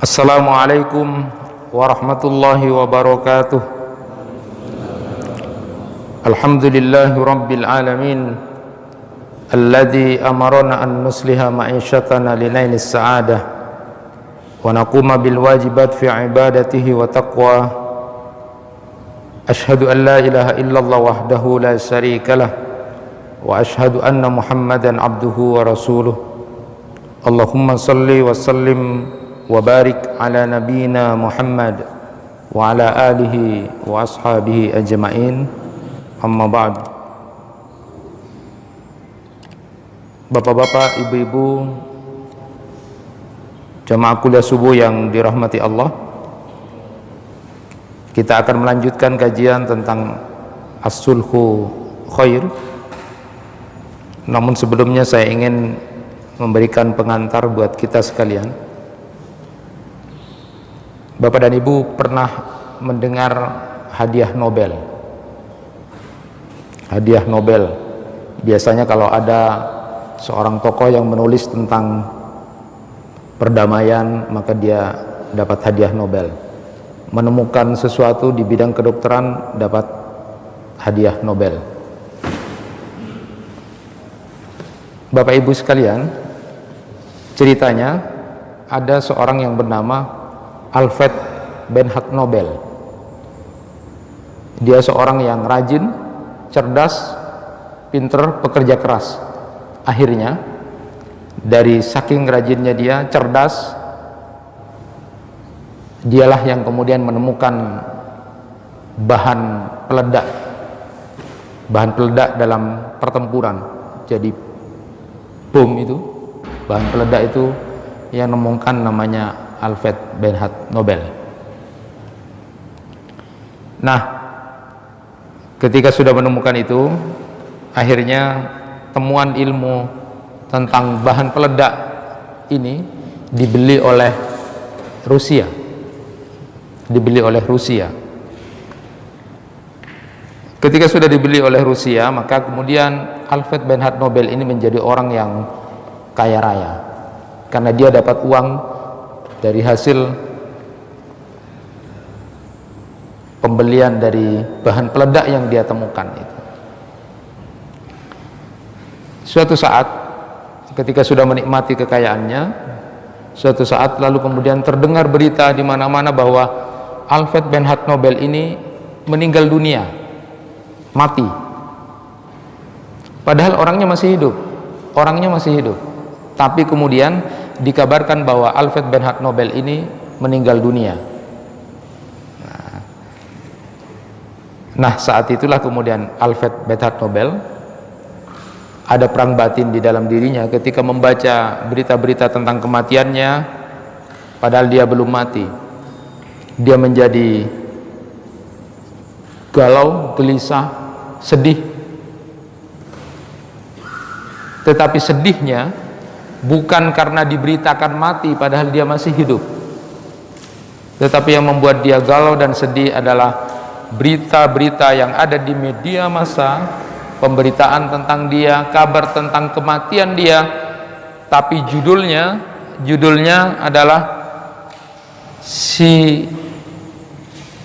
Assalamualaikum warahmatullahi wabarakatuh. Alhamdulillahi rabbil alamin alladzi amarana an nusliha ma'isyatana linailis sa'adah wa naquma bil wajibat fi ibadatihi wa taqwa. Ashhadu an la ilaha illallah wahdahu la syarika lah wa ashhadu anna Muhammadan abduhu wa rasuluh. Allahumma salli wa sallim wa barik ala nabiyina Muhammad wa ala alihi wa ashabihi ajma'in. Amma ba'd. Bapak-bapak, ibu-ibu, jamaah kuliah subuh yang dirahmati Allah, kita akan melanjutkan kajian tentang as-sulhu khair. Namun sebelumnya saya ingin memberikan pengantar buat kita sekalian. Bapak dan Ibu pernah mendengar hadiah Nobel? Hadiah Nobel, biasanya kalau ada seorang tokoh yang menulis tentang perdamaian, maka dia dapat hadiah Nobel. Menemukan sesuatu di bidang kedokteran, dapat hadiah Nobel. Bapak Ibu sekalian, ceritanya ada seorang yang bernama Alfred Bernhard Nobel. Dia seorang yang rajin, cerdas, pinter, pekerja keras. Akhirnya dari saking rajinnya dia, cerdas, dialah yang kemudian menemukan bahan peledak dalam pertempuran. Jadi bom itu, bahan peledak itu yang menemukan namanya Alfred Bernhard Nobel. Nah, ketika sudah menemukan itu, akhirnya temuan ilmu tentang bahan peledak ini dibeli oleh Rusia. Ketika sudah dibeli oleh Rusia, maka kemudian Alfred Bernhard Nobel ini menjadi orang yang kaya raya, karena dia dapat uang dari hasil pembelian dari bahan peledak yang dia temukan itu. Suatu saat ketika sudah menikmati kekayaannya, suatu saat lalu kemudian terdengar berita di mana-mana bahwa Alfred Bernhard Nobel ini meninggal dunia, mati. Padahal orangnya masih hidup. Tapi kemudian dikabarkan bahwa Alfred Bernhard Nobel ini meninggal dunia. Nah, saat itulah kemudian Alfred Bernhard Nobel ada perang batin di dalam dirinya ketika membaca berita-berita tentang kematiannya, padahal dia belum mati. Dia menjadi galau, gelisah, sedih. Tetapi sedihnya bukan karena diberitakan mati padahal dia masih hidup, tetapi yang membuat dia galau dan sedih adalah berita-berita yang ada di media massa, pemberitaan tentang dia, kabar tentang kematian dia, tapi judulnya adalah si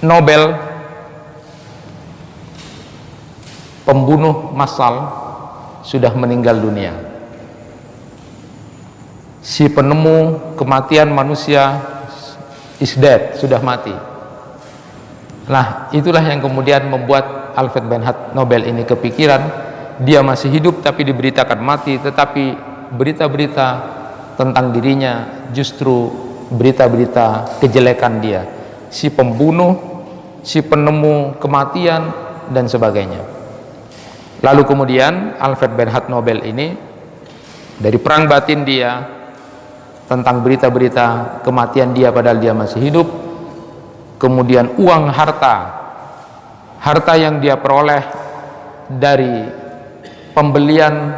Nobel pembunuh massal sudah meninggal dunia. Si penemu kematian manusia is dead, sudah mati. Nah, itulah yang kemudian membuat Alfred Bernhard Nobel ini kepikiran, dia masih hidup tapi diberitakan mati, tetapi berita-berita tentang dirinya justru berita-berita kejelekan dia, si pembunuh, si penemu kematian dan sebagainya. Lalu kemudian Alfred Bernhard Nobel ini dari perang batin dia tentang berita-berita kematian dia padahal dia masih hidup, kemudian uang harta yang dia peroleh dari pembelian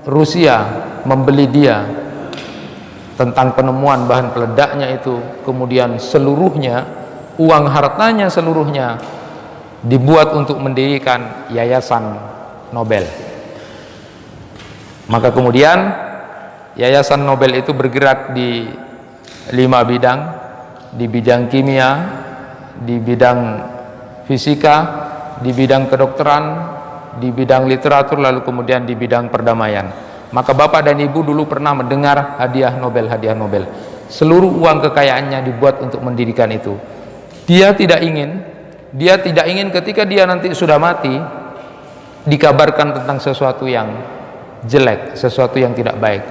Rusia membeli dia tentang penemuan bahan peledaknya itu, kemudian seluruhnya uang hartanya seluruhnya dibuat untuk mendirikan Yayasan Nobel. Maka kemudian Yayasan Nobel itu bergerak di 5 bidang, di bidang kimia, di bidang fisika, di bidang kedokteran, di bidang literatur, lalu kemudian di bidang perdamaian. Maka bapak dan ibu dulu pernah mendengar hadiah Nobel. Seluruh uang kekayaannya dibuat untuk mendirikan itu. Dia tidak ingin ketika dia nanti sudah mati dikabarkan tentang sesuatu yang jelek, sesuatu yang tidak baik.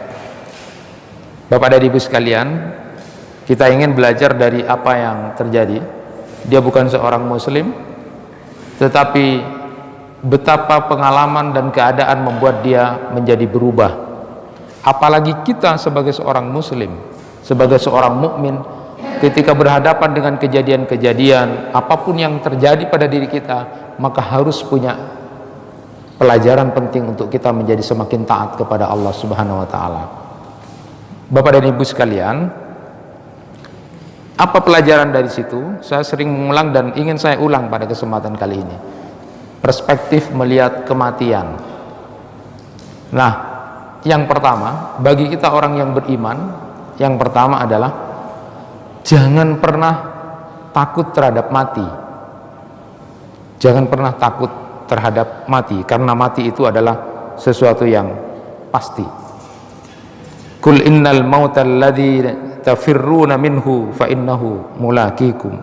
Bapak dan ibu sekalian, kita ingin belajar dari apa yang terjadi. Dia bukan seorang muslim, tetapi betapa pengalaman dan keadaan membuat dia menjadi berubah. Apalagi kita sebagai seorang muslim, sebagai seorang mukmin, ketika berhadapan dengan kejadian-kejadian apapun yang terjadi pada diri kita, maka harus punya pelajaran penting untuk kita menjadi semakin taat kepada Allah Subhanahu wa taala. Bapak dan ibu sekalian, apa pelajaran dari situ? Saya sering mengulang dan ingin saya ulang pada kesempatan kali ini. Perspektif melihat kematian. Nah, yang pertama, bagi kita orang yang beriman, yang pertama adalah jangan pernah takut terhadap mati. Jangan pernah takut terhadap mati, karena mati itu adalah sesuatu yang pasti. Kul innal mautal ladzi tafirruna minhu fa innahu mulaqikum.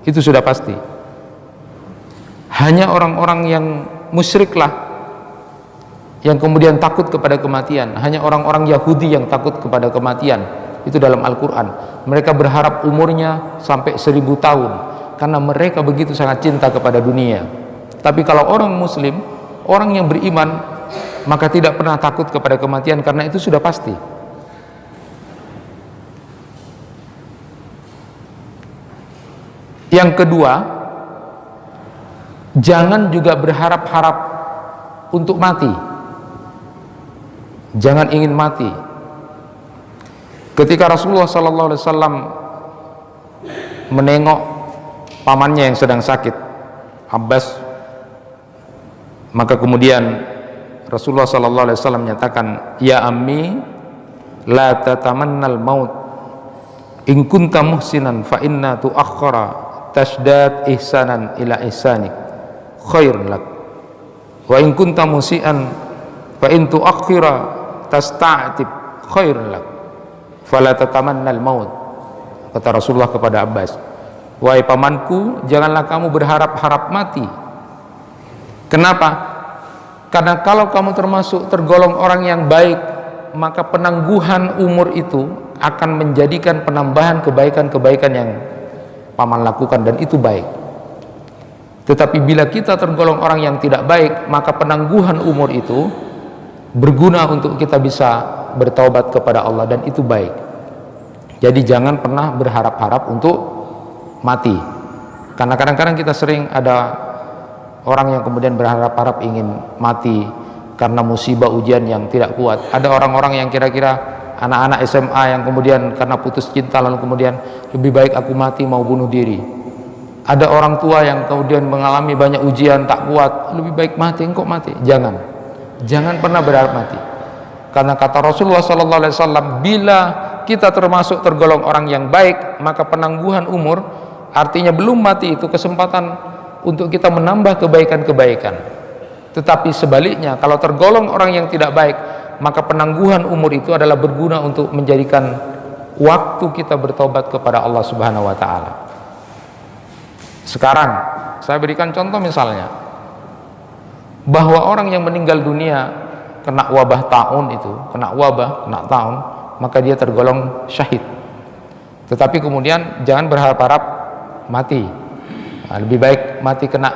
Itu sudah pasti. Hanya orang-orang yang musyriklah yang kemudian takut kepada kematian. Hanya orang-orang Yahudi yang takut kepada kematian. Itu dalam Al-Quran. Mereka berharap umurnya sampai 1000 tahun karena mereka begitu sangat cinta kepada dunia. Tapi kalau orang muslim, orang yang beriman, maka tidak pernah takut kepada kematian karena itu sudah pasti. Yang kedua, jangan juga berharap-harap untuk mati. Jangan ingin mati. Ketika Rasulullah SAW menengok pamannya yang sedang sakit, Abbas, maka kemudian Rasulullah SAW menyatakan, ya ammi la tatamannal maut in kunta muhsinan fa inna tuakhkhara tasdad ihsanan ila ihsanik khairun lak wa in kunta musian fa in tuakhira tasta'tib khairun lak fala tatamannal maut. Kata Rasulullah kepada Abbas, wahai pamanku, janganlah kamu berharap-harap mati. Kenapa? Karena kalau kamu tergolong orang yang baik, maka penangguhan umur itu akan menjadikan penambahan kebaikan-kebaikan yang paman lakukan, dan itu baik. Tetapi bila kita tergolong orang yang tidak baik, maka penangguhan umur itu berguna untuk kita bisa bertaubat kepada Allah, dan itu baik. Jadi jangan pernah berharap-harap untuk mati. Karena kadang-kadang kita sering ada orang yang kemudian berharap-harap ingin mati karena musibah ujian yang tidak kuat. Ada orang-orang yang kira-kira anak-anak SMA yang kemudian karena putus cinta lalu kemudian lebih baik aku mati, mau bunuh diri. Ada orang tua yang kemudian mengalami banyak ujian tak kuat, lebih baik mati, engkau mati. Jangan pernah berharap mati. Karena kata Rasulullah SAW, bila kita tergolong orang yang baik, maka penangguhan umur, artinya belum mati itu kesempatan untuk kita menambah kebaikan-kebaikan. Tetapi sebaliknya, kalau tergolong orang yang tidak baik, maka penangguhan umur itu adalah berguna untuk menjadikan waktu kita bertobat kepada Allah Subhanahu wa taala. Sekarang saya berikan contoh misalnya, bahwa orang yang meninggal dunia kena wabah taun itu, kena taun, maka dia tergolong syahid. Tetapi kemudian jangan berharap-harap mati. Nah, lebih baik mati kena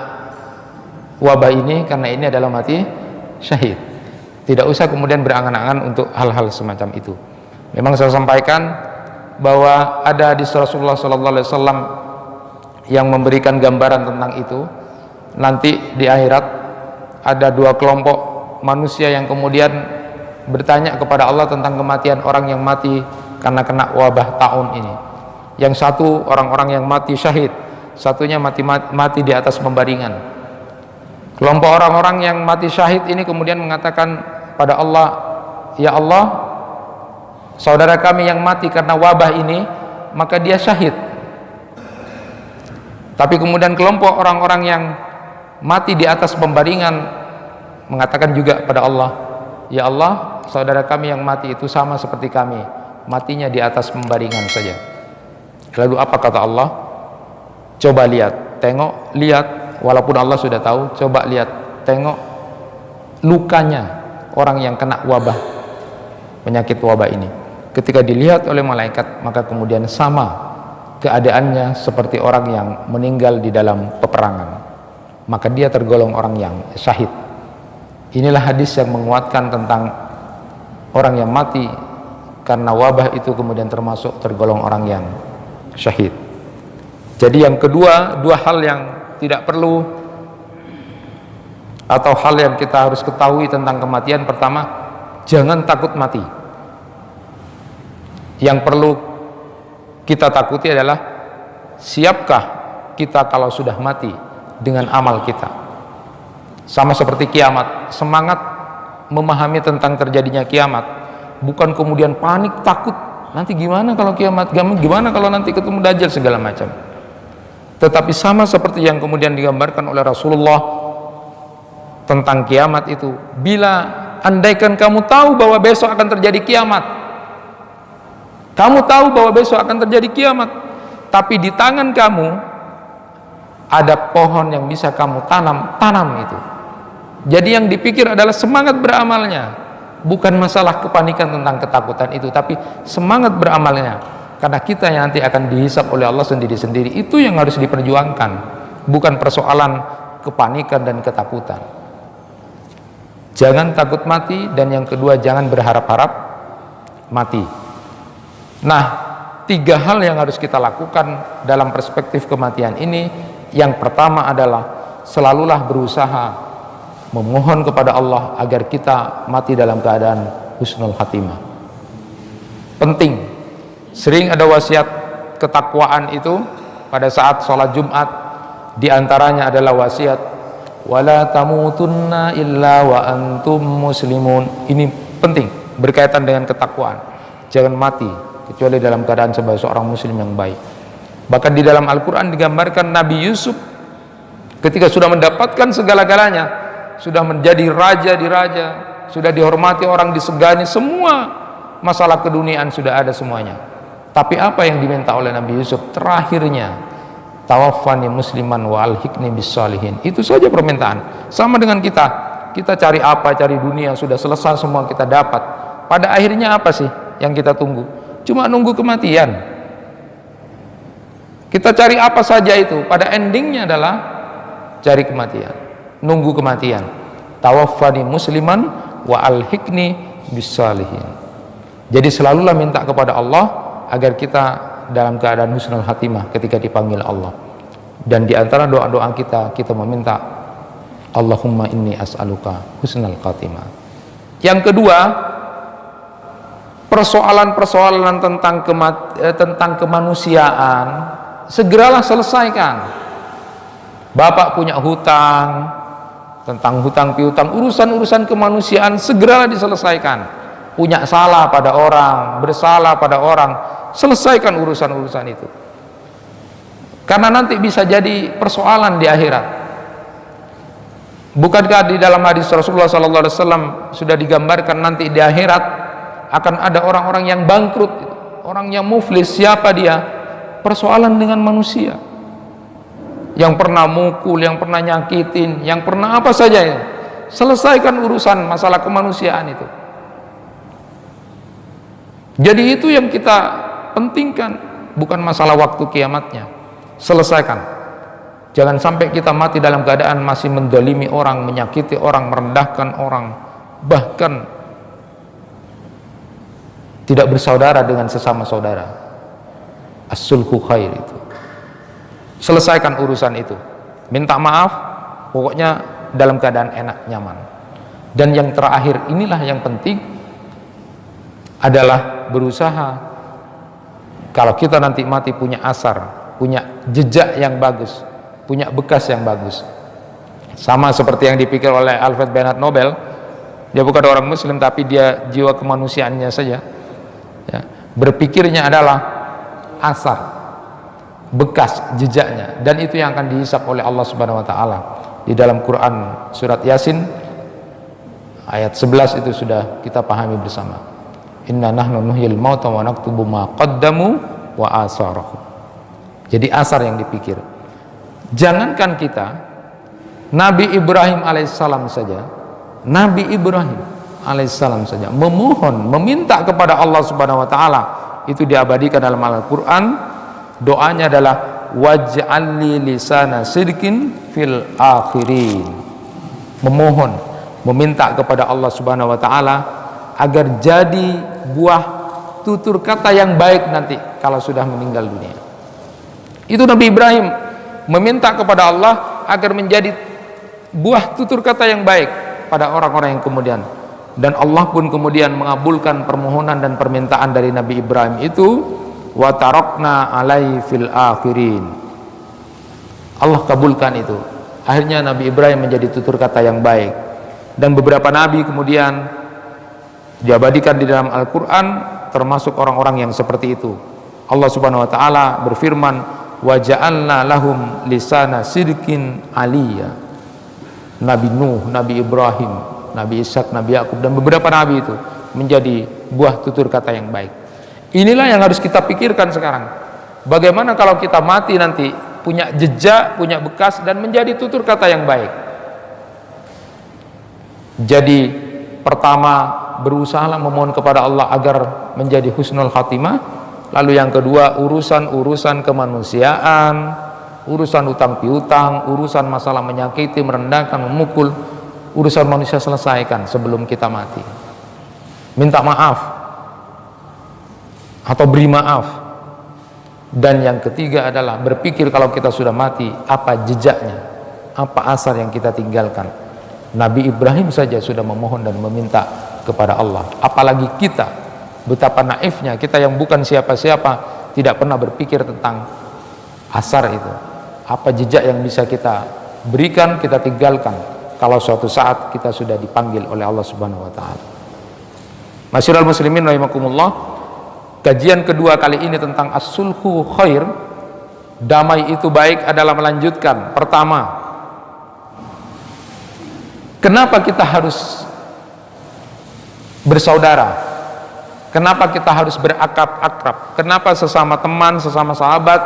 wabah ini karena ini adalah mati syahid. Tidak usah kemudian berangan-angan untuk hal-hal semacam itu. Memang saya sampaikan bahwa ada hadis Rasulullah SAW yang memberikan gambaran tentang itu. Nanti di akhirat ada dua kelompok manusia yang kemudian bertanya kepada Allah tentang kematian orang yang mati karena kena wabah taun ini. Yang satu orang-orang yang mati syahid, satunya mati di atas pembaringan. Kelompok orang-orang yang mati syahid ini kemudian mengatakan pada Allah, ya Allah, saudara kami yang mati karena wabah ini maka dia syahid. Tapi kemudian kelompok orang-orang yang mati di atas pembaringan mengatakan juga pada Allah, ya Allah, saudara kami yang mati itu sama seperti kami, matinya di atas pembaringan saja. Lalu apa kata Allah? Coba lihat, tengok, lihat, walaupun Allah sudah tahu, coba lihat, tengok lukanya orang yang kena wabah, penyakit wabah ini. Ketika dilihat oleh malaikat, maka kemudian sama keadaannya seperti orang yang meninggal di dalam peperangan, maka dia tergolong orang yang syahid. Inilah hadis yang menguatkan tentang orang yang mati karena wabah itu kemudian termasuk tergolong orang yang syahid. Jadi yang kedua, dua hal yang tidak perlu atau hal yang kita harus ketahui tentang kematian. Pertama, jangan takut mati. Yang perlu kita takuti adalah, siapkah kita kalau sudah mati dengan amal kita. Sama seperti kiamat, semangat memahami tentang terjadinya kiamat, bukan kemudian panik takut nanti gimana kalau kiamat, gimana kalau nanti ketemu Dajjal segala macam. Tetapi sama seperti yang kemudian digambarkan oleh Rasulullah tentang kiamat itu, bila andaikan kamu tahu bahwa besok akan terjadi kiamat, kamu tahu bahwa besok akan terjadi kiamat, tapi di tangan kamu ada pohon yang bisa kamu tanam itu. Jadi yang dipikir adalah semangat beramalnya, bukan masalah kepanikan tentang ketakutan itu, tapi semangat beramalnya. Karena kita yang nanti akan dihisab oleh Allah sendiri-sendiri, itu yang harus diperjuangkan, bukan persoalan kepanikan dan ketakutan. Jangan takut mati, dan yang kedua, jangan berharap-harap mati. Nah, tiga hal yang harus kita lakukan dalam perspektif kematian ini. Yang pertama adalah selalulah berusaha memohon kepada Allah agar kita mati dalam keadaan husnul khatimah. Penting. Sering ada wasiat ketakwaan itu pada saat sholat Jumat. Di antaranya adalah wasiat wala tamutunna illa wa antum muslimun. Ini penting, berkaitan dengan ketakwaan. Jangan mati kecuali dalam keadaan sebagai seorang muslim yang baik. Bahkan di dalam Al-Quran digambarkan Nabi Yusuf ketika sudah mendapatkan segala-galanya, sudah menjadi raja di raja, sudah dihormati orang, disegani, semua masalah keduniaan sudah ada semuanya. Tapi apa yang diminta oleh Nabi Yusuf terakhirnya, tawaffani musliman wa alhiqni bis salihin. Itu saja permintaan. Sama dengan kita cari apa, cari dunia, sudah selesai semua kita dapat. Pada akhirnya apa sih yang kita tunggu? Cuma nunggu kematian. Kita cari apa saja itu, pada endingnya adalah cari kematian, nunggu kematian. Tawaffani musliman wa alhiqni bis salihin. Jadi selalulah minta kepada Allah agar kita dalam keadaan husnul khatimah ketika dipanggil Allah. Dan di antara doa-doa kita meminta Allahumma inni as'aluka husnul khatimah. Yang kedua, persoalan-persoalan tentang kemanusiaan segeralah selesaikan. Bapak punya hutang, tentang hutang piutang, urusan-urusan kemanusiaan segeralah diselesaikan. Punya salah pada orang, bersalah pada orang, selesaikan urusan-urusan itu. Karena nanti bisa jadi persoalan di akhirat. Bukankah di dalam hadis Rasulullah SAW sudah digambarkan nanti di akhirat akan ada orang-orang yang bangkrut, orang yang muflis. Siapa dia? Persoalan dengan manusia yang pernah mukul, yang pernah nyakitin, yang pernah apa saja ya. Selesaikan urusan masalah kemanusiaan itu. Jadi itu yang kita pentingkan, bukan masalah waktu kiamatnya. Selesaikan. Jangan sampai kita mati dalam keadaan masih mendolimi orang, menyakiti orang, merendahkan orang, bahkan tidak bersaudara dengan sesama saudara. As-sulhu khair itu. Selesaikan urusan itu. Minta maaf, pokoknya dalam keadaan enak, nyaman. Dan yang terakhir, inilah yang penting, adalah berusaha kalau kita nanti mati punya asar, punya jejak yang bagus, punya bekas yang bagus. Sama seperti yang dipikir oleh Alfred Bernard Nobel. Dia bukan orang muslim, tapi dia jiwa kemanusiaannya saja ya, berpikirnya adalah asar, bekas jejaknya, dan itu yang akan dihisap oleh Allah Subhanahu wa taala. Di dalam Quran surat Yasin ayat 11 itu sudah kita pahami bersama. Inna nahnu nuhyil mauta wa naktubu ma qaddamu wa asarahum. Jadi asar yang dipikir. Jangankan kita, Nabi Ibrahim alaihissalam saja, Nabi Ibrahim alaihissalam saja memohon, meminta kepada Allah Subhanahu wa taala, itu diabadikan dalam Al-Qur'an. Doanya adalah waj'alli lisana sidqin fil akhirin. Memohon, meminta kepada Allah Subhanahu wa taala agar jadi buah tutur kata yang baik nanti kalau sudah meninggal dunia. Itu Nabi Ibrahim meminta kepada Allah agar menjadi buah tutur kata yang baik pada orang-orang yang kemudian, dan Allah pun kemudian mengabulkan permohonan dan permintaan dari Nabi Ibrahim itu. Wa tarakna alaihi fil akhirin. Allah kabulkan itu. Akhirnya Nabi Ibrahim menjadi tutur kata yang baik, dan beberapa nabi kemudian diabadikan di dalam Al-Quran, termasuk orang-orang yang seperti itu. Allah Subhanahu wa taala berfirman, wa ja'alna lahum lisana sidqin aliyya. Nabi Nuh, Nabi Ibrahim, Nabi Ishak, Nabi Yakub, dan beberapa nabi itu menjadi buah tutur kata yang baik. Inilah yang harus kita pikirkan sekarang. Bagaimana kalau kita mati nanti punya jejak, punya bekas, dan menjadi tutur kata yang baik. Jadi pertama, berusahalah memohon kepada Allah agar menjadi husnul khatimah. Lalu yang kedua, urusan-urusan kemanusiaan, urusan utang piutang, urusan masalah menyakiti, merendahkan, memukul, urusan manusia selesaikan sebelum kita mati. Minta maaf atau beri maaf. Dan yang ketiga adalah berpikir kalau kita sudah mati, apa jejaknya, apa asar yang kita tinggalkan. Nabi Ibrahim saja sudah memohon dan meminta kepada Allah, apalagi kita. Betapa naifnya kita yang bukan siapa-siapa, tidak pernah berpikir tentang asar itu, apa jejak yang bisa kita berikan, kita tinggalkan kalau suatu saat kita sudah dipanggil oleh Allah Subhanahu wa taala. Masyiral muslimin rahimakumullah, kajian kedua kali ini tentang as-sulhu khair, damai itu baik, adalah melanjutkan. Pertama, kenapa kita harus bersaudara? Kenapa kita harus berakrab-akrab? Kenapa sesama teman, sesama sahabat,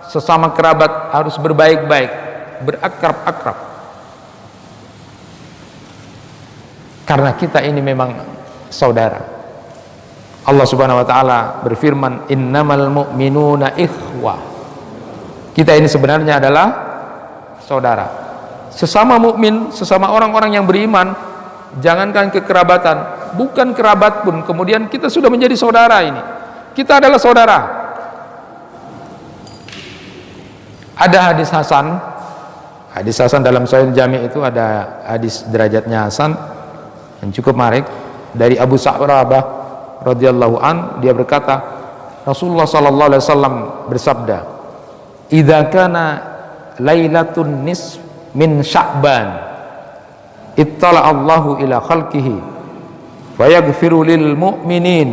sesama kerabat harus berbaik-baik, berakrab-akrab? Karena kita ini memang saudara. Allah Subhanahu wa taala berfirman, innamal mu'minuna ikhwah. Kita ini sebenarnya adalah saudara. Sesama mukmin, sesama orang-orang yang beriman, jangankan kekerabatan, bukan kerabat pun kemudian kita sudah menjadi saudara ini. Kita adalah saudara. Ada hadis Hasan dalam Sahih Jami' itu ada hadis derajatnya Hasan yang cukup menarik dari Abu Sa'rabah radhiyallahu an. Dia berkata, Rasulullah sallallahu alaihi wasallam bersabda, idza kana lailatun nisf min Sya'ban ittala Allahu ila khalqihi wa yaghfiru lil mu'minin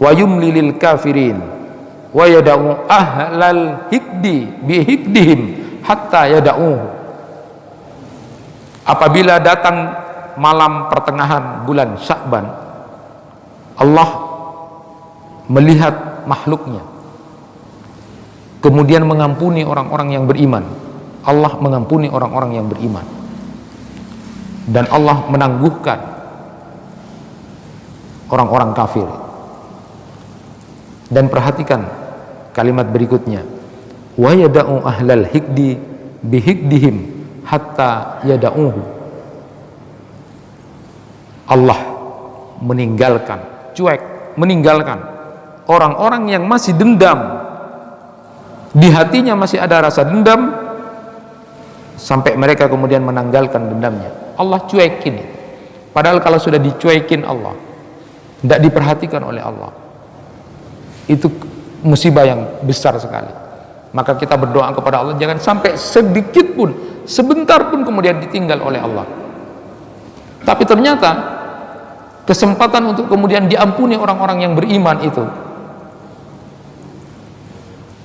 wa yumli lil kafirin wa yada'u ahlal hikdi bi hikdihim hatta yada'uhu. Apabila datang malam pertengahan bulan Sya'ban, Allah melihat makhluknya, kemudian mengampuni orang-orang yang beriman. Allah mengampuni orang-orang yang beriman, dan Allah menangguhkan orang-orang kafir. Dan perhatikan kalimat berikutnya, wa yada'u ahlal hikdi bihikdihim hatta yada'uhu. Allah meninggalkan orang-orang yang masih dendam, di hatinya masih ada rasa dendam, sampai mereka kemudian menanggalkan dendamnya. Allah cuekin. Padahal kalau sudah dicuekin Allah, tidak diperhatikan oleh Allah, itu musibah yang besar sekali. Maka kita berdoa kepada Allah, jangan sampai sedikit pun, sebentar pun kemudian ditinggal oleh Allah. Tapi ternyata kesempatan untuk kemudian diampuni orang-orang yang beriman itu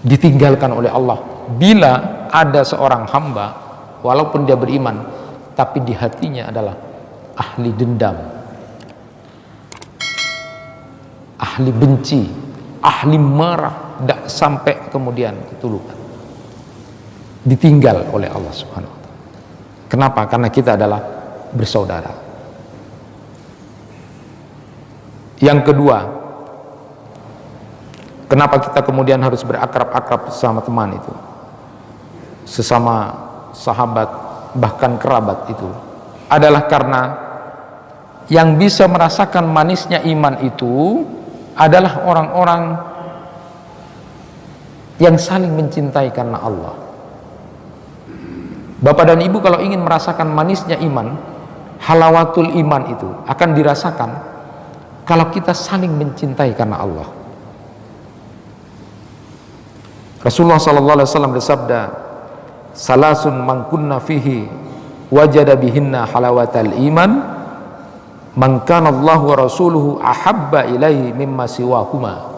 ditinggalkan oleh Allah. Bila ada seorang hamba walaupun dia beriman tapi di hatinya adalah ahli dendam, ahli benci, ahli marah, tidak sampai kemudian ketulukan, ditinggal oleh Allah Subhanahu wa ta'ala. Kenapa? Karena kita adalah bersaudara. Yang kedua, kenapa kita kemudian harus berakrab-akrab sama teman itu, sesama sahabat, bahkan kerabat itu, adalah karena yang bisa merasakan manisnya iman itu adalah orang-orang yang saling mencintai karena Allah. Bapak dan Ibu kalau ingin merasakan manisnya iman, halawatul iman itu akan dirasakan kalau kita saling mencintai karena Allah. Rasulullah sallallahu alaihi wasallam bersabda, "Salasun man kunna fihi wajada bihinna halawatal iman, man kana Allahu wa rasuluhu ahabba ilaihi mimma siwahuma."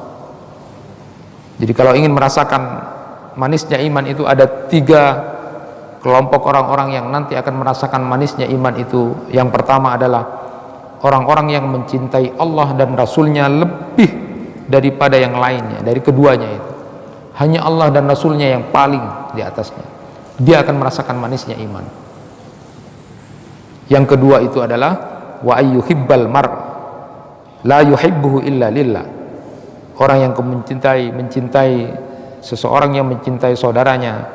Jadi kalau ingin merasakan manisnya iman itu ada 3 kelompok orang-orang yang nanti akan merasakan manisnya iman itu. Yang pertama adalah orang-orang yang mencintai Allah dan Rasulnya lebih daripada yang lainnya, dari keduanya itu. Hanya Allah dan Rasulnya yang paling di atasnya. Dia akan merasakan manisnya iman. Yang kedua itu adalah wa ayyuhibbal mar la yuhibbuhu illa lillah. Orang yang mencintai seseorang yang mencintai saudaranya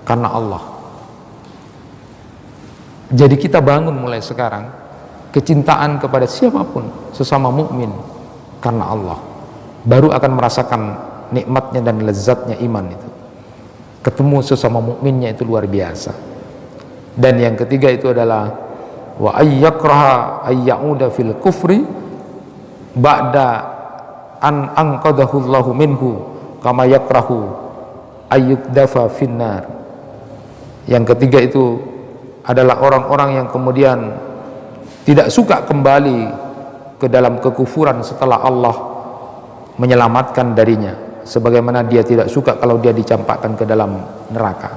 karena Allah. Jadi kita bangun mulai sekarang kecintaan kepada siapapun sesama mukmin karena Allah. Baru akan merasakan nikmatnya dan lezatnya iman itu. Ketemu sesama mukminnya itu luar biasa. Dan yang ketiga itu adalah wa ayyakraha ayyauda fil kufri ba'da an anqadahu Allahu minhu kama yakrahu ayyukdafa finnar. Yang ketiga itu adalah orang-orang yang kemudian tidak suka kembali ke dalam kekufuran setelah Allah menyelamatkan darinya, sebagaimana dia tidak suka kalau dia dicampakkan ke dalam neraka.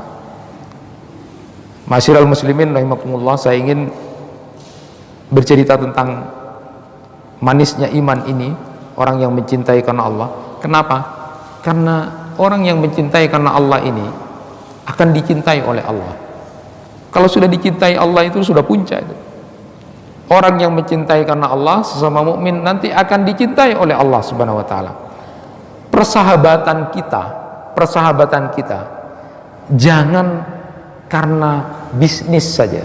Masyiral muslimin rahimakumullah, saya ingin bercerita tentang manisnya iman ini, orang yang mencintai karena Allah. Kenapa? Karena orang yang mencintai karena Allah ini akan dicintai oleh Allah. Kalau sudah dicintai Allah itu sudah puncak itu. Orang yang mencintai karena Allah sesama mukmin nanti akan dicintai oleh Allah Subhanahu wa taala. Persahabatan kita jangan karena bisnis saja.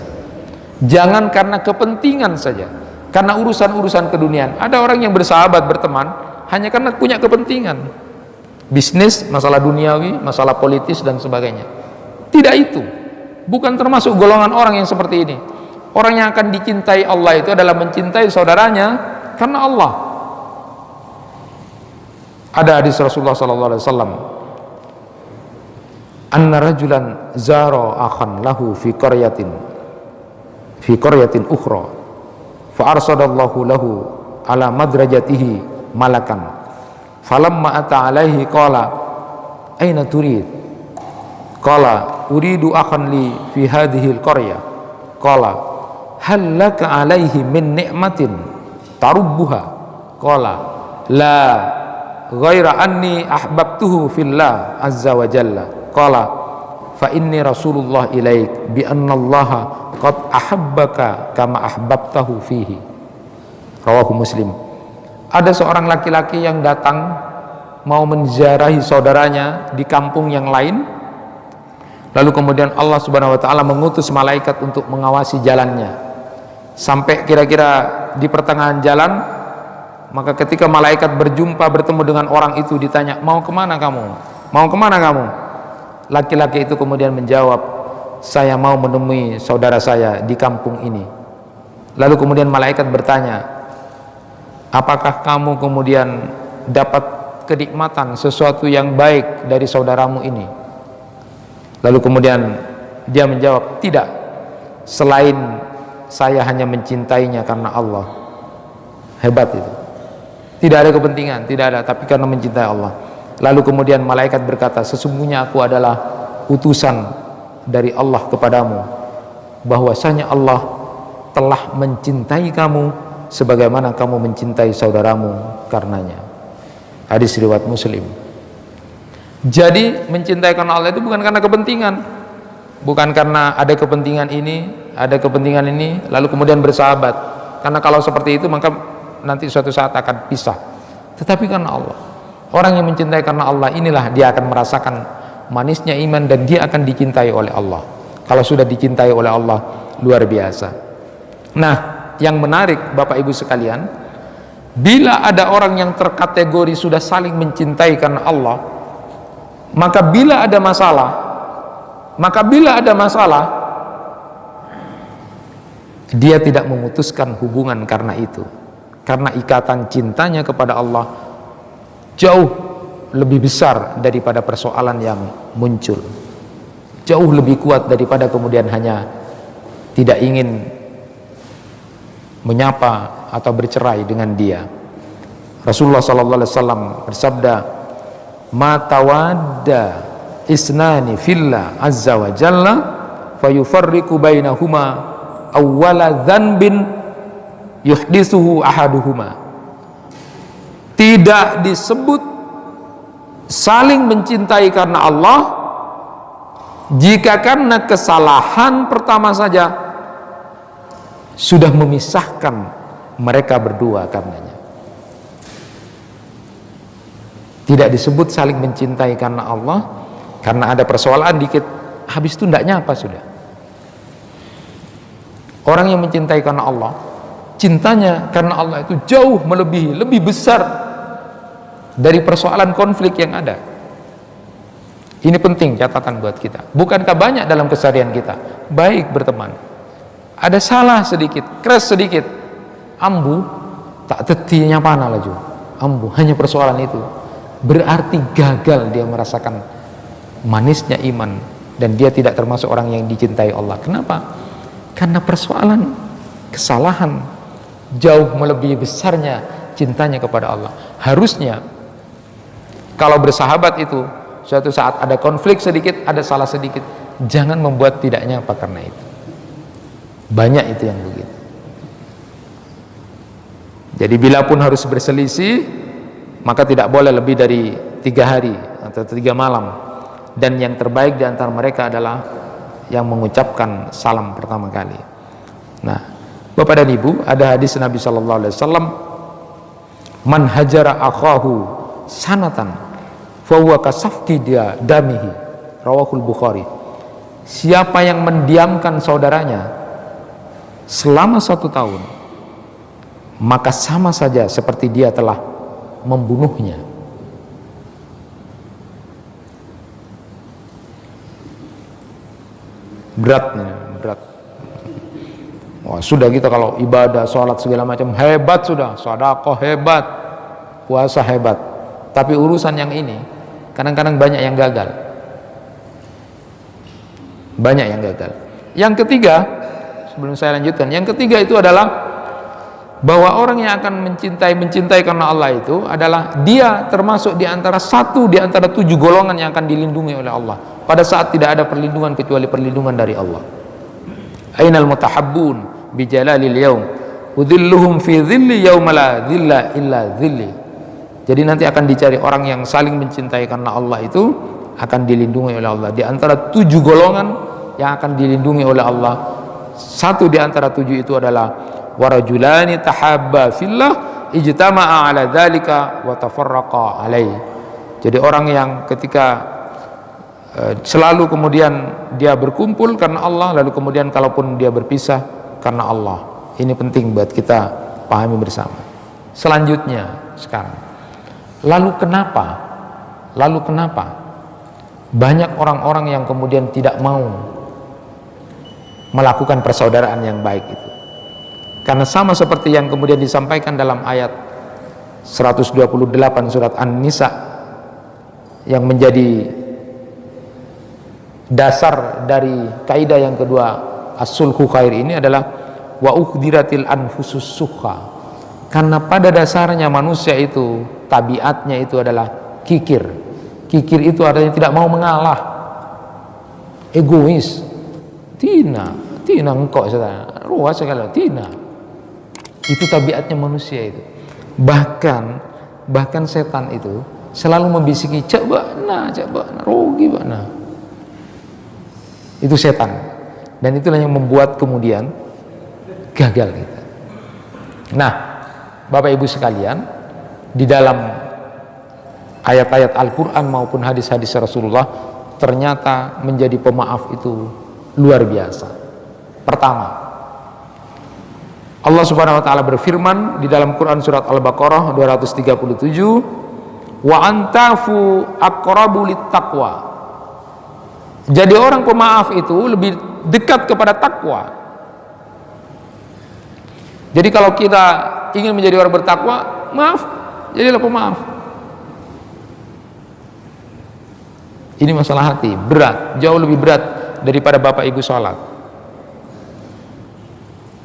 Jangan karena kepentingan saja. Karena urusan-urusan keduniaan. Ada orang yang bersahabat, berteman hanya karena punya kepentingan. Bisnis, masalah duniawi, masalah politis dan sebagainya. Tidak itu. Bukan termasuk golongan orang yang seperti ini. Orang yang akan dicintai Allah itu adalah mencintai saudaranya karena Allah. Ada hadis Rasulullah sallallahu alaihi wasallam, anna rajulan zara akhan lahu fi qaryatin ukhra fa arsadallahu lahu ala madrajatihi malakan falamma ata alaihi qala aina turid qala uridu akhan li fi hadhihi alqarya qala hal laka alaihi min ni'matin tarubbuha qala la ghaira anni ahbabtuhu fillah azza wa jalla qala fa inni rasulullah ilaik bi anna allaha qad ahabbaka kama ahbabtahu fihi. Rawahu Muslim. Ada seorang laki-laki yang datang mau menziarahi saudaranya di kampung yang lain, lalu kemudian Allah Subhanahu wa taala mengutus malaikat untuk mengawasi jalannya sampai kira-kira di pertengahan jalan. Maka ketika malaikat bertemu dengan orang itu, ditanya, mau kemana kamu? Mau kemana kamu? Laki-laki itu kemudian menjawab, saya mau menemui saudara saya di kampung ini. Lalu kemudian malaikat bertanya, apakah kamu kemudian dapat kenikmatan sesuatu yang baik dari saudaramu ini? Lalu kemudian dia menjawab, tidak, selain saya hanya mencintainya karena Allah. Hebat itu. Tidak ada kepentingan, tidak ada, tapi karena mencintai Allah. Lalu kemudian malaikat berkata, sesungguhnya aku adalah utusan dari Allah kepadamu, bahwasanya Allah telah mencintai kamu sebagaimana kamu mencintai saudaramu karenanya. Hadis riwayat Muslim. Jadi mencintai karena Allah itu bukan karena kepentingan, bukan karena ada kepentingan ini, ada kepentingan ini, lalu kemudian bersahabat. Karena kalau seperti itu maka nanti suatu saat akan pisah. Tetapi karena Allah. Orang yang mencintai karena Allah inilah dia akan merasakan manisnya iman dan dia akan dicintai oleh Allah. Kalau sudah dicintai oleh Allah, luar biasa. Nah, yang menarik Bapak Ibu sekalian, bila ada orang yang terkategori sudah saling mencintai karena Allah, maka bila ada masalah, dia tidak memutuskan hubungan karena itu, karena ikatan cintanya kepada Allah jauh lebih besar daripada persoalan yang muncul, jauh lebih kuat daripada kemudian hanya tidak ingin menyapa atau bercerai dengan dia. Rasulullah SAW bersabda, ma tawadda isnani fillah azza wa jalla fayufarriqu bainahuma awwala dhanbin yuhdithuhu ahaduhuma. Tidak disebut saling mencintai karena Allah jika karena kesalahan pertama saja sudah memisahkan mereka berdua karenanya. Tidak disebut saling mencintai karena Allah, karena ada persoalan dikit, habis itu tidak nyapa sudah. Orang yang mencintai karena Allah, cintanya karena Allah itu jauh melebihi, lebih besar dari persoalan konflik yang ada. Ini penting catatan buat kita. Bukankah banyak dalam keseharian kita, baik berteman, ada salah sedikit, keras sedikit, ambu tak tetinya panah laju, ambu hanya persoalan itu, berarti gagal dia merasakan manisnya iman dan dia tidak termasuk orang yang dicintai Allah. Kenapa? Karena persoalan kesalahan jauh melebihi besarnya cintanya kepada Allah. Harusnya kalau bersahabat itu suatu saat ada konflik sedikit, ada salah sedikit, jangan membuat tidak nyapa karena itu. Banyak itu yang begitu. Jadi bila pun harus berselisih, maka tidak boleh lebih dari 3 hari atau 3 malam. Dan yang terbaik di antara mereka adalah yang mengucapkan salam pertama kali. Nah, Bapak dan Ibu, ada hadis Nabi sallallahu alaihi wasallam, man hajara akhahu sanatan fa huwa kasafki damihi, rawahul Bukhari. Siapa yang mendiamkan saudaranya selama 1 tahun, maka sama saja seperti dia telah membunuhnya. Berat. Wah, sudah kita kalau ibadah, sholat segala macam hebat sudah, sedekah hebat, puasa hebat, tapi urusan yang ini kadang-kadang banyak yang gagal. Banyak yang gagal. Yang ketiga, sebelum saya lanjutkan, yang ketiga itu adalah bahwa orang yang akan mencintai karena Allah itu adalah dia termasuk di antara 1 di antara 7 golongan yang akan dilindungi oleh Allah pada saat tidak ada perlindungan kecuali perlindungan dari Allah. Ainal mutahabbun bi jalalil yaum udhilluhum fi dhilli yauma la dhilla illa dhilli. Jadi nanti akan dicari orang yang saling mencintai karena Allah itu akan dilindungi oleh Allah. Di antara 7 golongan yang akan dilindungi oleh Allah, 1 di antara 7 itu adalah warajulani tahabba fillah ijtama'a ala dzalika wa tafarraqa alaihi. Jadi orang yang ketika selalu kemudian dia berkumpul karena Allah, lalu kemudian kalaupun dia berpisah karena Allah. Ini penting buat kita pahami bersama. Selanjutnya sekarang, lalu kenapa banyak orang-orang yang kemudian tidak mau melakukan persaudaraan yang baik itu? Karena sama seperti yang kemudian disampaikan dalam ayat 128 surat An-Nisa, yang menjadi dasar dari kaidah yang kedua as-sulhu khair ini adalah wa ukhdiratil anfusus sukha. Karena pada dasarnya manusia itu tabiatnya itu adalah kikir, Kikir itu artinya tidak mau mengalah, egois. Tina engkau saudara, ruas segala tina. Itu tabiatnya manusia itu. Bahkan setan itu selalu membisiki, cak bana, rugi bana. Itu setan. Dan itulah yang membuat kemudian gagal kita. Nah, Bapak Ibu sekalian, di dalam ayat-ayat Al-Quran maupun hadis-hadis Rasulullah, ternyata menjadi pemaaf itu luar biasa. Pertama, Allah Subhanahu wa taala berfirman di dalam Quran surat Al-Baqarah 237, wa antafu aqrabu littaqwa. Jadi orang pemaaf itu lebih dekat kepada takwa. Jadi kalau kita ingin menjadi orang bertakwa, maaf, jadilah pemaaf. Ini masalah hati, berat, jauh lebih berat daripada Bapak Ibu sholat.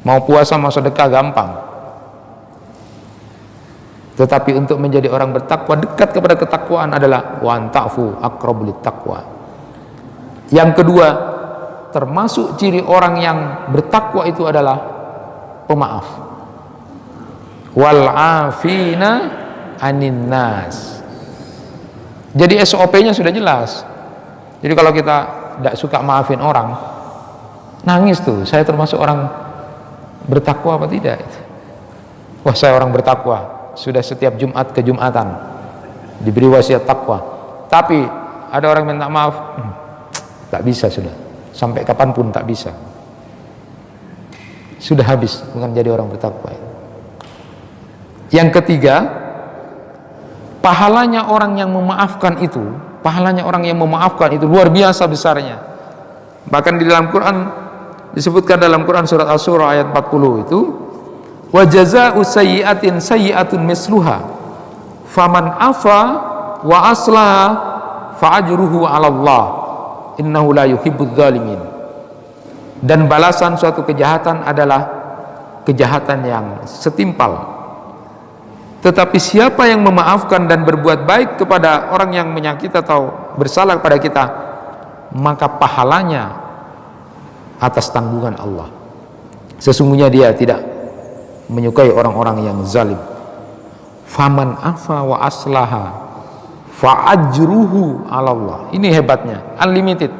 Mau puasa, mau sedekah gampang. Tetapi untuk menjadi orang bertakwa, dekat kepada ketakwaan adalah wa anta'fu aqrabu littaqwa. Yang kedua, termasuk ciri orang yang bertakwa itu adalah pemaaf. Wal afina anin nas. Jadi SOP-nya sudah jelas. Jadi kalau kita tidak suka maafin orang, nangis tuh, saya termasuk orang bertakwa apa tidak? Wah, saya orang bertakwa, sudah setiap Jumat ke Jumatan diberi wasiat takwa. Tapi ada orang minta maaf, tak bisa sudah. Sampai kapanpun tak bisa. Sudah habis, bukan jadi orang bertakwa. Yang ketiga, pahalanya orang yang memaafkan itu, luar biasa besarnya. Bahkan di dalam Quran disebutkan, dalam Quran surat Asy-Syura ayat 40 itu, wa jazaa'u sayyi'atin sayyi'atun misluha faman afa wa aslaha fa ajruhu 'ala Allah innahu la yuhibbudz zalimin. Dan balasan suatu kejahatan adalah kejahatan yang setimpal. Tetapi siapa yang memaafkan dan berbuat baik kepada orang yang menyakiti atau bersalah kepada kita, maka pahalanya atas tanggungan Allah. Sesungguhnya dia tidak menyukai orang-orang yang zalim. Faman afa wa aslaha fa ajruhu 'ala Allah. Ini hebatnya, unlimited.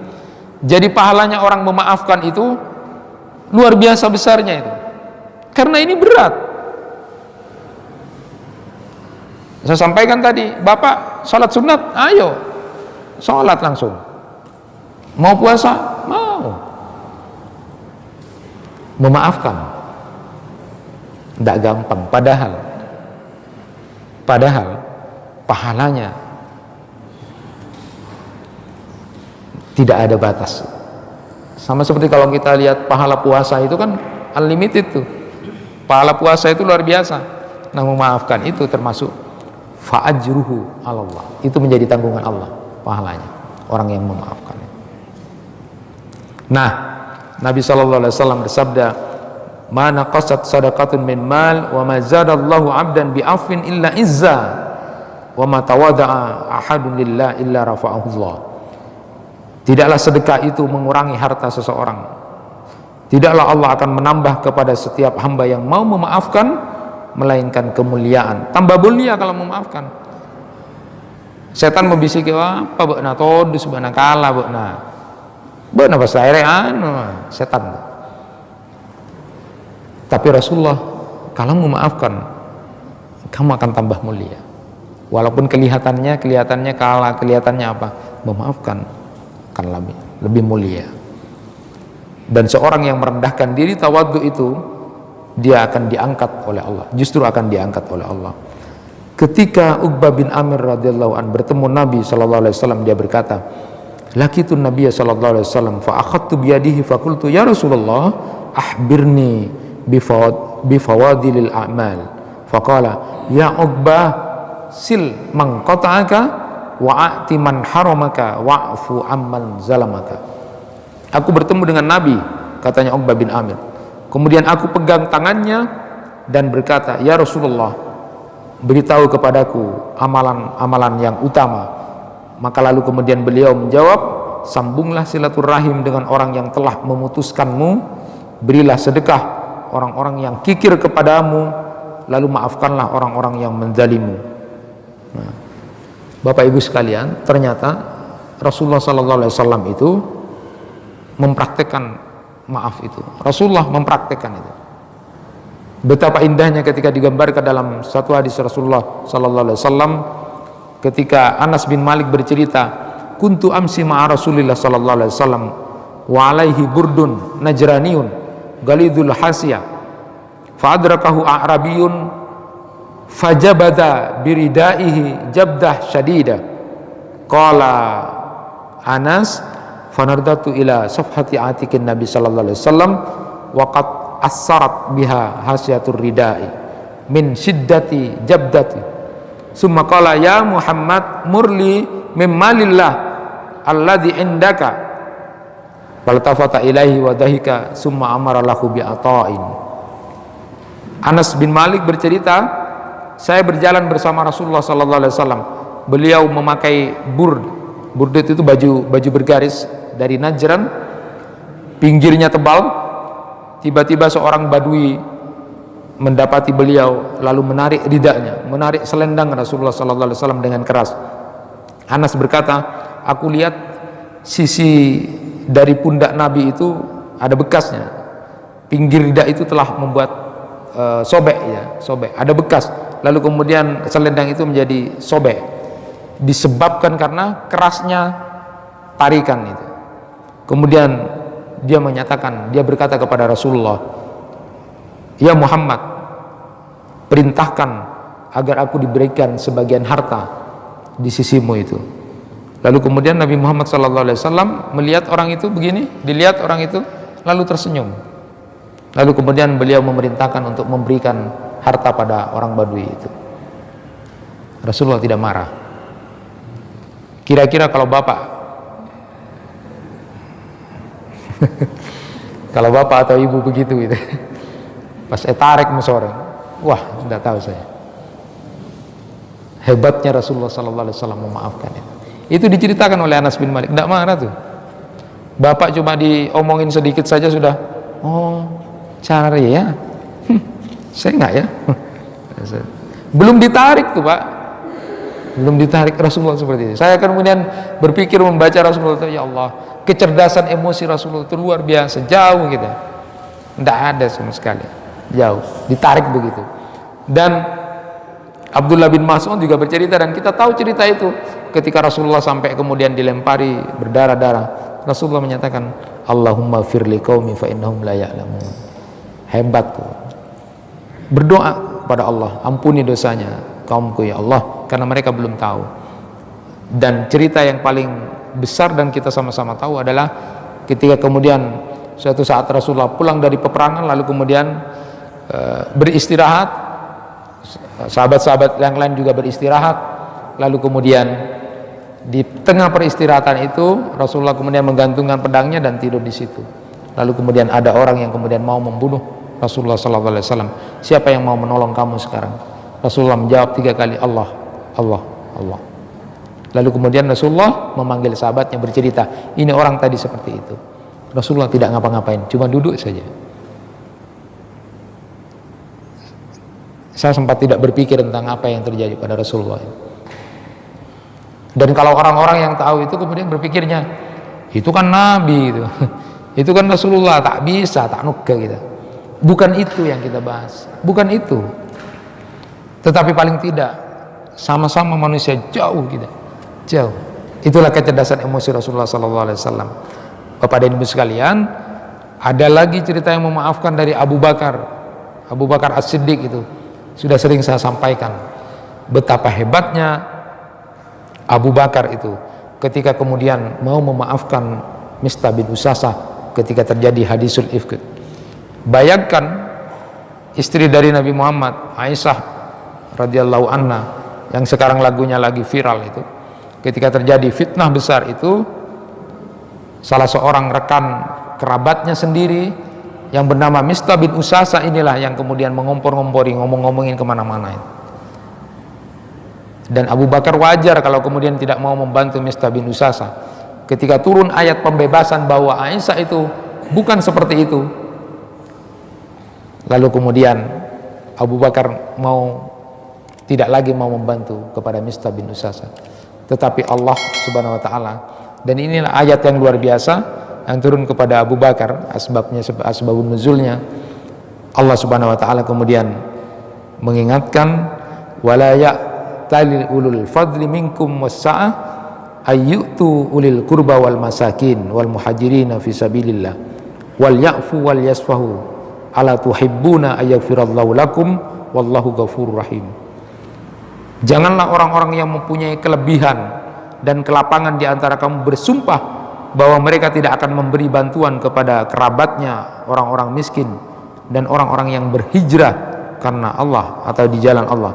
Jadi pahalanya orang memaafkan itu luar biasa besarnya itu. Karena ini berat. Saya sampaikan tadi, Bapak sholat sunat, ayo sholat langsung. Mau puasa, mau. Memaafkan tidak gampang, padahal pahalanya tidak ada batas. Sama seperti kalau kita lihat pahala puasa itu kan unlimited tuh. Pahala puasa itu luar biasa. Nah, memaafkan itu termasuk fa'ajruhu 'ala Allah. Itu menjadi tanggungan Allah pahalanya orang yang memaafkan. Nah, Nabi sallallahu alaihi wasallam bersabda, "Ma naqasat shadaqatun min mal wa ma zadallahu 'abdan bi 'afwin illa izza wa ma tawada'a ahadun lillah illa rafa'ahu Allah." Tidaklah sedekah itu mengurangi harta seseorang. Tidaklah Allah akan menambah kepada setiap hamba yang mau memaafkan melainkan kemuliaan. Tambah mulia kalau memaafkan. Setan membisiki, apa beuna todus beuna kala beuna pas aire setan. Tapi Rasulullah, kalau memaafkan kamu akan tambah mulia. Walaupun kelihatannya kalah, kelihatannya apa? Memaafkan akan lebih mulia. Dan seorang yang merendahkan diri, tawadhu itu, dia akan diangkat oleh Allah, justru akan diangkat oleh Allah. Ketika Uqbah bin Amir radhiyallahu an bertemu Nabi sallallahu alaihi wasallam, dia berkata, "Laqitun Nabiy sallallahu alaihi wasallam fa akhadtu bi yadihi fa qultu ya Rasulullah, akhbirni bi fawadilil a'mal." Faqala, "Ya Uqbah, sil man qata'aka wa'ati man haramaka wa'fu amman zalamaka." Aku bertemu dengan Nabi, katanya Uqbah bin Amir. Kemudian aku pegang tangannya dan berkata, "Ya Rasulullah, beritahu kepadaku amalan-amalan yang utama. Maka lalu kemudian beliau menjawab, sambunglah silaturahim dengan orang yang telah memutuskanmu, berilah sedekah orang-orang yang kikir kepadamu, lalu maafkanlah orang-orang yang menzalimu. Nah, Bapak Ibu sekalian, ternyata Rasulullah SAW itu mempraktekkan maaf itu. Rasulullah mempraktekkan itu. Betapa indahnya ketika digambarkan dalam satu hadis Rasulullah SAW, ketika Anas bin Malik bercerita, kuntu amsi ma'a Rasulillah SAW wa alaihi burdun najraniyun galidul hasiyah fa'adrakahu a'rabiyun fajabada biridaihi jabdah syadida. Qala Anas fanardatu ila safhati atikin Nabi sallallahu alaihi wasallam wa qad assarat biha hasyatur ridai min shiddati jabdati. Summa qala ya Muhammad murli mimmalillah alladhi indaka. Faltafata ilaihi wa dahika summa amara lahu bi'ata'in. Anas bin Malik bercerita, saya berjalan bersama Rasulullah sallallahu alaihi wasallam. Beliau memakai burd. Burd itu baju bergaris dari Najran, pinggirnya tebal. Tiba-tiba seorang badui mendapati beliau lalu menarik ridanya, menarik selendang Rasulullah sallallahu alaihi wasallam dengan keras. Anas berkata, aku lihat sisi dari pundak Nabi itu ada bekasnya. Pinggir ridak itu telah membuat sobek, ada bekas. Lalu kemudian selendang itu menjadi sobek, disebabkan karena kerasnya tarikan itu. Kemudian dia menyatakan, dia berkata kepada Rasulullah, ya Muhammad, perintahkan agar aku diberikan sebagian harta di sisimu itu. Lalu kemudian Nabi Muhammad SAW melihat orang itu begini, dilihat orang itu lalu tersenyum. Lalu kemudian beliau memerintahkan untuk memberikan harta pada orang Badui itu. Rasulullah tidak marah. Kira-kira kalau bapak kalau bapak atau ibu begitu gitu, pas tarik musore, wah tidak tahu saya. Hebatnya Rasulullah SAW memaafkan itu. Itu diceritakan oleh Anas bin Malik, tidak marah tuh. Bapak cuma diomongin sedikit saja sudah, oh cari ya, saya enggak ya. Belum ditarik tuh Pak, belum ditarik Rasulullah seperti itu. Saya kemudian berpikir membaca Rasulullah itu, ya Allah, kecerdasan emosi Rasulullah itu luar biasa, jauh gitu, tidak ada sama sekali, jauh, ditarik begitu. Dan Abdullah bin Mas'ud juga bercerita, dan kita tahu cerita itu, ketika Rasulullah sampai kemudian dilempari berdarah-darah, Rasulullah menyatakan, Allahumma firli qaumi fa innahum la ya'lamun. Hebat tuh, berdoa pada Allah, ampuni dosanya kaumku ya Allah, karena mereka belum tahu. Dan cerita yang paling besar dan kita sama-sama tahu adalah ketika kemudian suatu saat Rasulullah pulang dari peperangan, lalu kemudian beristirahat, sahabat-sahabat yang lain juga beristirahat, lalu kemudian di tengah peristirahatan itu Rasulullah kemudian menggantungkan pedangnya dan tidur di situ. Lalu kemudian ada orang yang kemudian mau membunuh Rasulullah SAW. Siapa yang mau menolong kamu sekarang? Rasulullah menjawab 3 kali, Allah, Allah, Allah. Lalu kemudian Rasulullah memanggil sahabatnya, bercerita, ini orang tadi seperti itu. Rasulullah tidak ngapa-ngapain, cuma duduk saja. Saya sempat tidak berpikir tentang apa yang terjadi pada Rasulullah. Dan kalau orang-orang yang tahu itu kemudian berpikirnya, itu kan Nabi itu, itu kan Rasulullah, tak bisa, tak nuga gitu. Bukan itu yang kita bahas, bukan itu. Tetapi paling tidak sama-sama manusia jauh gitu, jauh. Itulah kecerdasan emosi Rasulullah SAW. Bapak dan Ibu sekalian, ada lagi cerita yang memaafkan dari Abu Bakar As-Siddiq itu. Sudah sering saya sampaikan betapa hebatnya Abu Bakar itu ketika kemudian mau memaafkan Mistah bin Usasah ketika terjadi hadisul ifk. Bayangkan istri dari Nabi Muhammad, Aisyah radhiyallahu anha, yang sekarang lagunya lagi viral itu, ketika terjadi fitnah besar itu, salah seorang rekan kerabatnya sendiri yang bernama Mistah bin Usasah inilah yang kemudian mengompor-ngompori, ngomong-ngomongin kemana-mana itu. Dan Abu Bakar wajar kalau kemudian tidak mau membantu Mistah bin Usasa. Ketika turun ayat pembebasan bahwa Aisyah itu bukan seperti itu, lalu kemudian Abu Bakar tidak lagi mau membantu kepada Mistah bin Usasa. Tetapi Allah Subhanahu wa taala, dan inilah ayat yang luar biasa yang turun kepada Abu Bakar, asbabun nuzulnya, Allah Subhanahu wa taala kemudian mengingatkan, wala ya'talil ulul fadli minkum was-sa'ah ayyutu ulil qurba wal masakin wal muhajirin fi sabilillah wal ya'fu wal yasfahu ala tuhibbuna ayaghfirallahu lakum wallahu ghafurur rahim. Janganlah orang-orang yang mempunyai kelebihan dan kelapangan di antara kamu bersumpah bahwa mereka tidak akan memberi bantuan kepada kerabatnya, orang-orang miskin dan orang-orang yang berhijrah karena Allah atau di jalan Allah,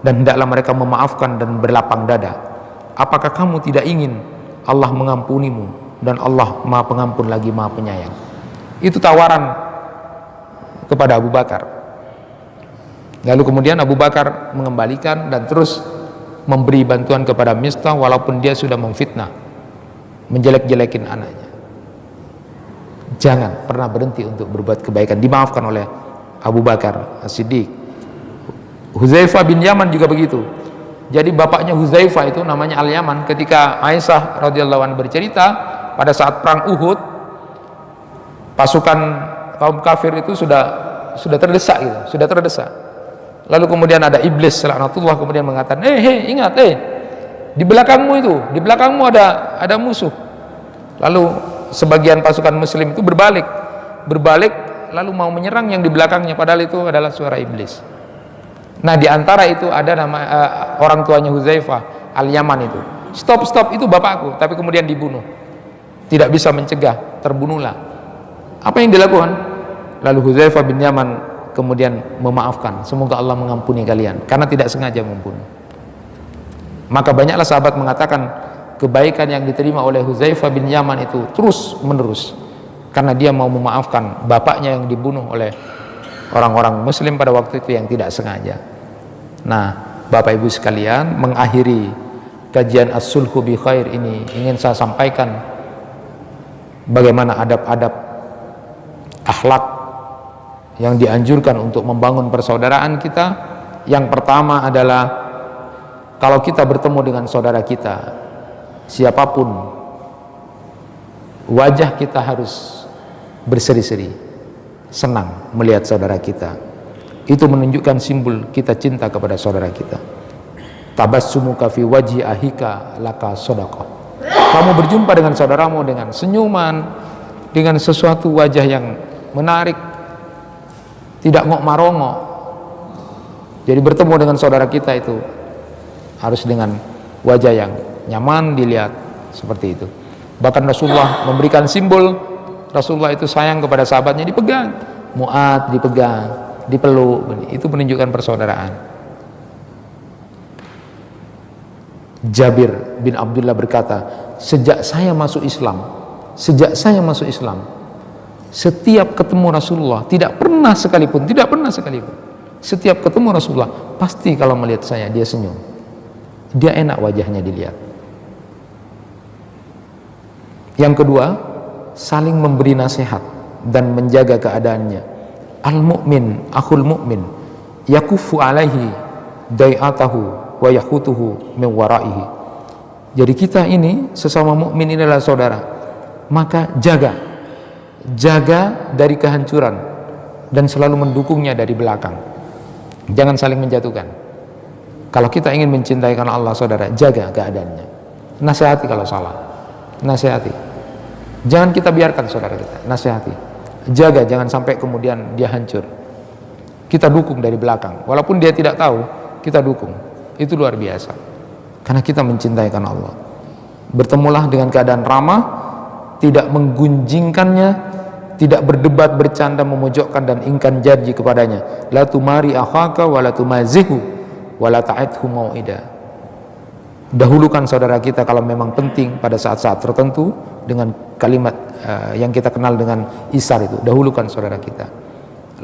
dan hendaklah mereka memaafkan dan berlapang dada. Apakah kamu tidak ingin Allah mengampunimu, dan Allah Maha Pengampun lagi Maha Penyayang? Itu tawaran kepada Abu Bakar. Lalu kemudian Abu Bakar mengembalikan dan terus memberi bantuan kepada Mistah walaupun dia sudah memfitnah, menjelek-jelekin anaknya. Jangan pernah berhenti untuk berbuat kebaikan. Dimaafkan oleh Abu Bakar As-Siddiq. Hudzaifah bin Yaman juga begitu. Jadi bapaknya Hudzaifah itu namanya Al-Yaman. Ketika Aisyah radhiyallahu anha bercerita pada saat perang Uhud, pasukan kaum kafir itu sudah terdesak gitu, sudah terdesak. Lalu kemudian ada iblis laknatullah kemudian mengatakan, ingat, di belakangmu ada musuh. Lalu sebagian pasukan muslim itu berbalik lalu mau menyerang yang di belakangnya, padahal itu adalah suara iblis. Nah, di antara itu ada nama orang tuanya Hudzaifah, Al-Yaman itu. Stop, itu bapakku, tapi kemudian dibunuh. Tidak bisa mencegah, terbunuhlah. Apa yang dilakukan? Lalu Hudzaifah bin Yaman kemudian memaafkan, semoga Allah mengampuni kalian karena tidak sengaja membunuh. Maka banyaklah sahabat mengatakan kebaikan yang diterima oleh Hudzaifah bin Yaman itu terus menerus karena dia mau memaafkan bapaknya yang dibunuh oleh orang-orang muslim pada waktu itu yang tidak sengaja. Nah, Bapak Ibu sekalian, mengakhiri kajian As-Sulhu bi Khair ini ingin saya sampaikan bagaimana adab-adab akhlak yang dianjurkan untuk membangun persaudaraan kita. Yang pertama adalah kalau kita bertemu dengan saudara kita, siapapun, wajah kita harus berseri-seri, senang melihat saudara kita. Itu menunjukkan simbol kita cinta kepada saudara kita. Tabassumuka fi wajhi ahika laka shadaqah. Kamu berjumpa dengan saudaramu dengan senyuman, dengan sesuatu wajah yang menarik, tidak ngok-marongok. Jadi bertemu dengan saudara kita itu harus dengan wajah yang nyaman dilihat, seperti itu. Bahkan Rasulullah memberikan simbol, Rasulullah itu sayang kepada sahabatnya, dipegang, Mu'ad dipegang, dipeluk, itu menunjukkan persaudaraan. Jabir bin Abdullah berkata, sejak saya masuk Islam, setiap ketemu Rasulullah, tidak pernah sekalipun, setiap ketemu Rasulullah, pasti kalau melihat saya, dia senyum. Dia enak wajahnya dilihat. Yang kedua, saling memberi nasihat dan menjaga keadaannya. Al-mu'min, akhul mu'min, yakufu alaihi dai'atahu wa yahutuhu min waraihi. Jadi kita ini, sesama mukmin ini adalah saudara. Maka jaga dari kehancuran dan selalu mendukungnya dari belakang. Jangan saling menjatuhkan. Kalau kita ingin mencintai karena Allah, saudara, jaga keadaannya. Nasihati kalau salah, nasihati. Jangan kita biarkan saudara kita, nasihati. Jaga, jangan sampai kemudian dia hancur. Kita dukung dari belakang, walaupun dia tidak tahu, kita dukung. Itu luar biasa, karena kita mencintai karena Allah. Bertemulah dengan keadaan ramah, tidak menggunjingkannya, tidak berdebat, bercanda, memojokkan dan ingkar janji kepadanya. La tumari akhaka wa la tumazihu wa la ta'idhu mau'ida. Dahulukan saudara kita kalau memang penting pada saat-saat tertentu dengan kalimat yang kita kenal dengan isar itu. Dahulukan saudara kita.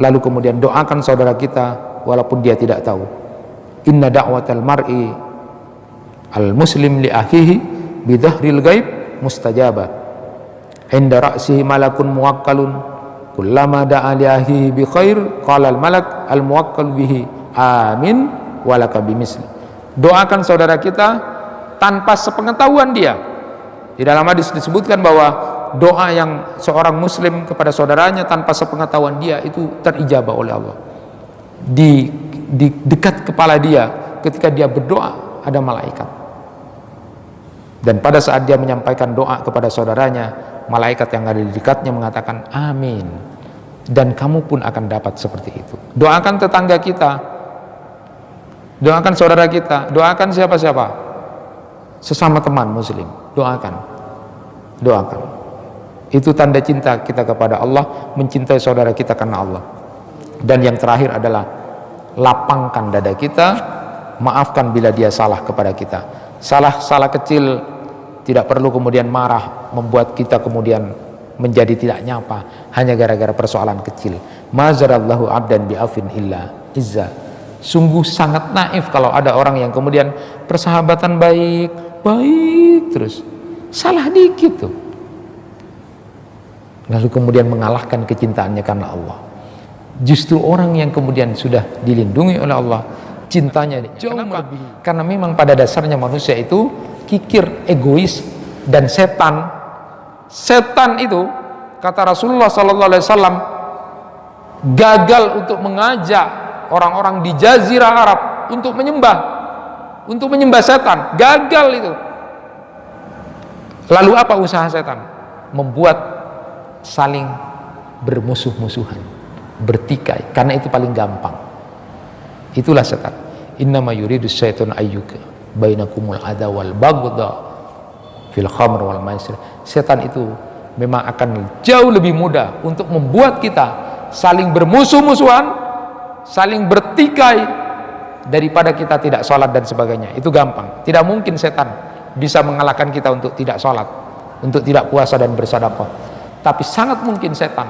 Lalu kemudian doakan saudara kita walaupun dia tidak tahu. Inna da'watal mar'i Al muslim li akhihi bidhahril ghaib mustajaba. Inda ra'sihi malakun muwakkalun kullama da'a li akhihi bi khair qala al malak al muwakkal bihi amin walaka bimisli. Doakan saudara kita tanpa sepengetahuan dia. Di dalam hadis disebutkan bahwa doa yang seorang muslim kepada saudaranya tanpa sepengetahuan dia itu terijabah oleh Allah. Di dekat kepala dia ketika dia berdoa ada malaikat. Dan pada saat dia menyampaikan doa kepada saudaranya, malaikat yang ada di dekatnya mengatakan amin. Dan kamu pun akan dapat seperti itu. Doakan tetangga kita, doakan saudara kita, doakan siapa-siapa, sesama teman muslim, doakan. Itu tanda cinta kita kepada Allah, mencintai saudara kita karena Allah. Dan yang terakhir adalah lapangkan dada kita, maafkan bila dia salah kepada kita. Salah kecil tidak perlu kemudian marah, membuat kita kemudian menjadi tidak nyapa hanya gara-gara persoalan kecil. Mazarallahu abdan bi'afin illa izza. Sungguh sangat naif kalau ada orang yang kemudian persahabatan baik terus, salah dikit tuh, lalu kemudian mengalahkan kecintaannya karena Allah. Justru orang yang kemudian sudah dilindungi oleh Allah, cintanya jauh lebih. Karena memang pada dasarnya manusia itu kikir, egois, dan setan itu kata Rasulullah SAW gagal untuk mengajak orang-orang di Jazirah Arab untuk menyembah setan. Gagal itu. Lalu apa usaha setan? Membuat saling bermusuh-musuhan, bertikai, karena itu paling gampang. Itulah setan. Innama yuridus syaitun ayyuka bainakumul adha wal baghdha fil khamr wal maisir. Setan itu memang akan jauh lebih mudah untuk membuat kita saling bermusuh-musuhan, saling bertikai, daripada kita tidak sholat dan sebagainya. Itu gampang. Tidak mungkin setan bisa mengalahkan kita untuk tidak sholat, untuk tidak puasa dan bersedekah. Tapi sangat mungkin setan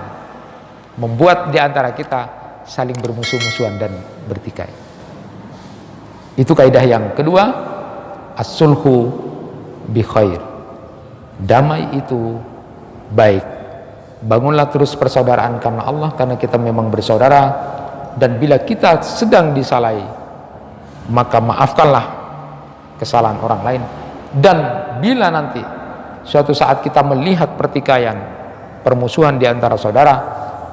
membuat di antara kita saling bermusuh-musuhan dan bertikai. Itu kaidah yang kedua, as-sulhu bi khair. Damai itu baik. Bangunlah terus persaudaraan karena Allah, karena kita memang bersaudara. Dan bila kita sedang disalahi, maka maafkanlah kesalahan orang lain. Dan bila nanti suatu saat kita melihat pertikaian, permusuhan di antara saudara,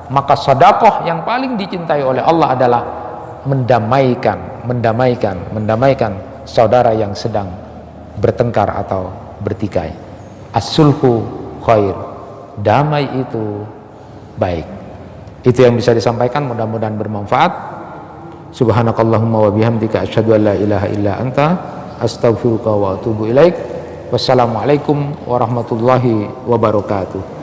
maka sedekah yang paling dicintai oleh Allah adalah mendamaikan saudara yang sedang bertengkar atau bertikai. As-sulhu khair. Damai itu baik. Itu yang bisa disampaikan, mudah-mudahan bermanfaat. Subhanakallahumma wa bihamdika asyhadu an la ilaha illa anta astaghfiruka wa atubu ilaik. Wassalamualaikum warahmatullahi wabarakatuh.